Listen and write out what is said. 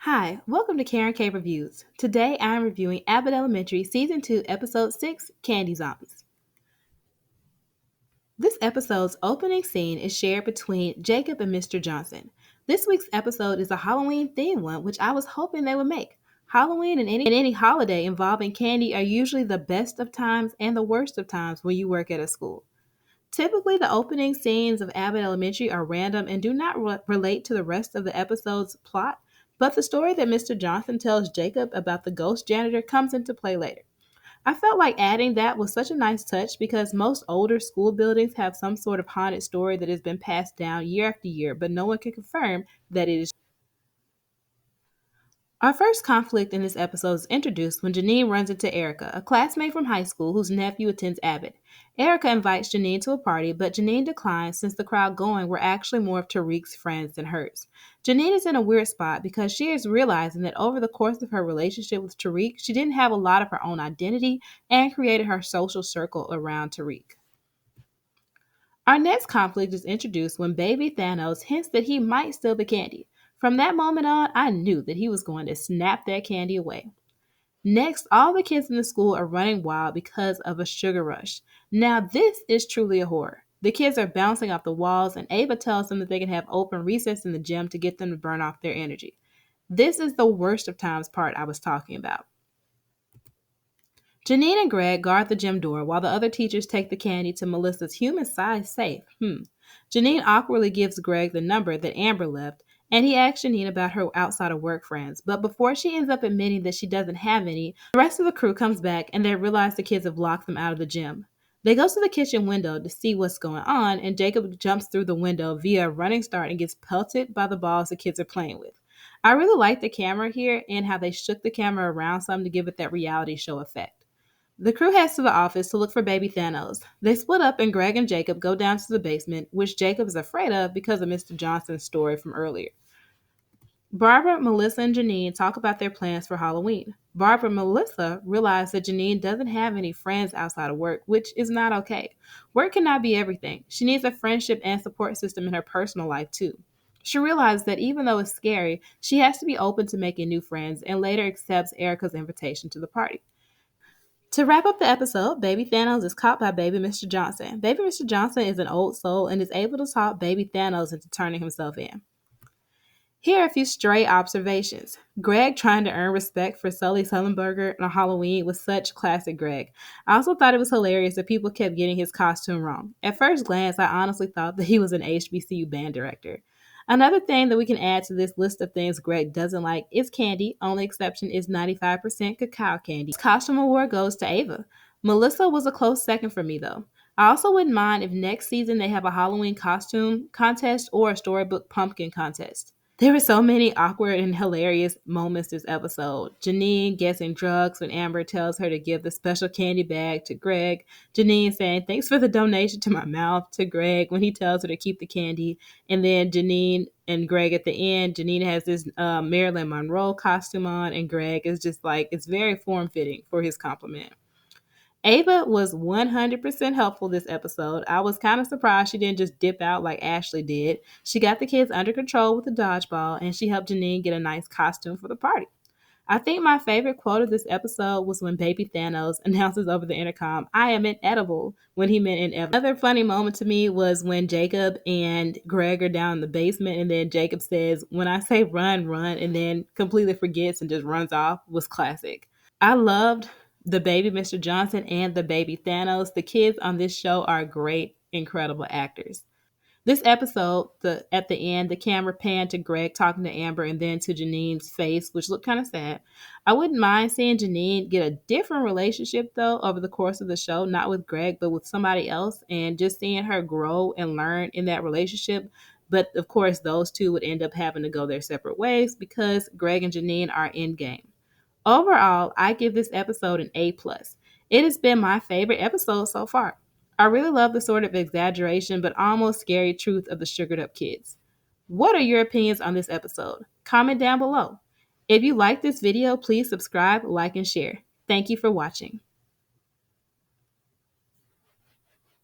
Hi, welcome to Karen K Reviews. Today I am reviewing Abbott Elementary Season 2, Episode 6, Candy Zombies. This episode's opening scene is shared between Jacob and Mr. Johnson. This week's episode is a Halloween themed one, which I was hoping they would make. Halloween and any holiday involving candy are usually the best of times and the worst of times when you work at a school. Typically, the opening scenes of Abbott Elementary are random and do not relate to the rest of the episode's plot, but the story that Mr. Johnson tells Jacob about the ghost janitor comes into play later. I felt like adding that was such a nice touch because most older school buildings have some sort of haunted story that has been passed down year after year, but no one can confirm that it is. Our first conflict in this episode is introduced when Janine runs into Erica, a classmate from high school whose nephew attends Abbott. Erica invites Janine to a party, but Janine declines since the crowd going were actually more of Tariq's friends than hers. Janine is in a weird spot because she is realizing that over the course of her relationship with Tariq, she didn't have a lot of her own identity and created her social circle around Tariq. Our next conflict is introduced when baby Thanos hints that he might steal the candy. From that moment on, I knew that he was going to snap that candy away. Next, all the kids in the school are running wild because of a sugar rush. Now, this is truly a horror. The kids are bouncing off the walls, and Ava tells them that they can have open recess in the gym to get them to burn off their energy. This is the worst of times part I was talking about. Janine and Greg guard the gym door while the other teachers take the candy to Melissa's human-sized safe. Janine awkwardly gives Greg the number that Amber left, and he asks Janine about her outside of work friends. But before she ends up admitting that she doesn't have any, the rest of the crew comes back and they realize the kids have locked them out of the gym. They go to the kitchen window to see what's going on, and Jacob jumps through the window via a running start and gets pelted by the balls the kids are playing with. I really like the camera here and how they shook the camera around some to give it that reality show effect. The crew heads to the office to look for baby Thanos. They split up and Greg and Jacob go down to the basement, which Jacob is afraid of because of Mr. Johnson's story from earlier. Barbara, Melissa, and Janine talk about their plans for Halloween. Barbara and Melissa realize that Janine doesn't have any friends outside of work, which is not okay. Work cannot be everything. She needs a friendship and support system in her personal life, too. She realizes that even though it's scary, she has to be open to making new friends and later accepts Erica's invitation to the party. To wrap up the episode, Baby Thanos is caught by Baby Mr. Johnson. Baby Mr. Johnson is an old soul and is able to talk Baby Thanos into turning himself in. Here are a few stray observations. Greg trying to earn respect for Sully Sullenberger on Halloween was such classic Greg. I also thought it was hilarious that people kept getting his costume wrong. At first glance, I honestly thought that he was an HBCU band director. Another thing that we can add to this list of things Greg doesn't like is candy. Only exception is 95% cacao candy. This costume award goes to Ava. Melissa was a close second for me though. I also wouldn't mind if next season they have a Halloween costume contest or a storybook pumpkin contest. There were so many awkward and hilarious moments this episode. Janine guessing drugs when Amber tells her to give the special candy bag to Greg. Janine saying, "Thanks for the donation to my mouth," to Greg when he tells her to keep the candy. And then Janine and Greg at the end. Janine has this Marilyn Monroe costume on, and Greg is just like, it's very form-fitting for his compliment. Ava was 100% helpful this episode. I was kind of surprised she didn't just dip out like Ashley did. She got the kids under control with the dodgeball, and she helped Janine get a nice costume for the party. I think my favorite quote of this episode was when baby Thanos announces over the intercom, "I am inedible," when he meant inevitable. Another funny moment to me was when Jacob and Greg are down in the basement, and then Jacob says, "When I say run, run," and then completely forgets and just runs off, was classic. I loved the baby Mr. Johnson and the baby Thanos. The kids on this show are great, incredible actors. This episode, at the end, the camera panned to Greg talking to Amber and then to Janine's face, which looked kind of sad. I wouldn't mind seeing Janine get a different relationship, though, over the course of the show, not with Greg, but with somebody else, and just seeing her grow and learn in that relationship. But, of course, those two would end up having to go their separate ways because Greg and Janine are in game. Overall, I give this episode an A+. It has been my favorite episode so far. I really love the sort of exaggeration but almost scary truth of the sugared up kids. What are your opinions on this episode? Comment down below. If you like this video, please subscribe, like, and share. Thank you for watching.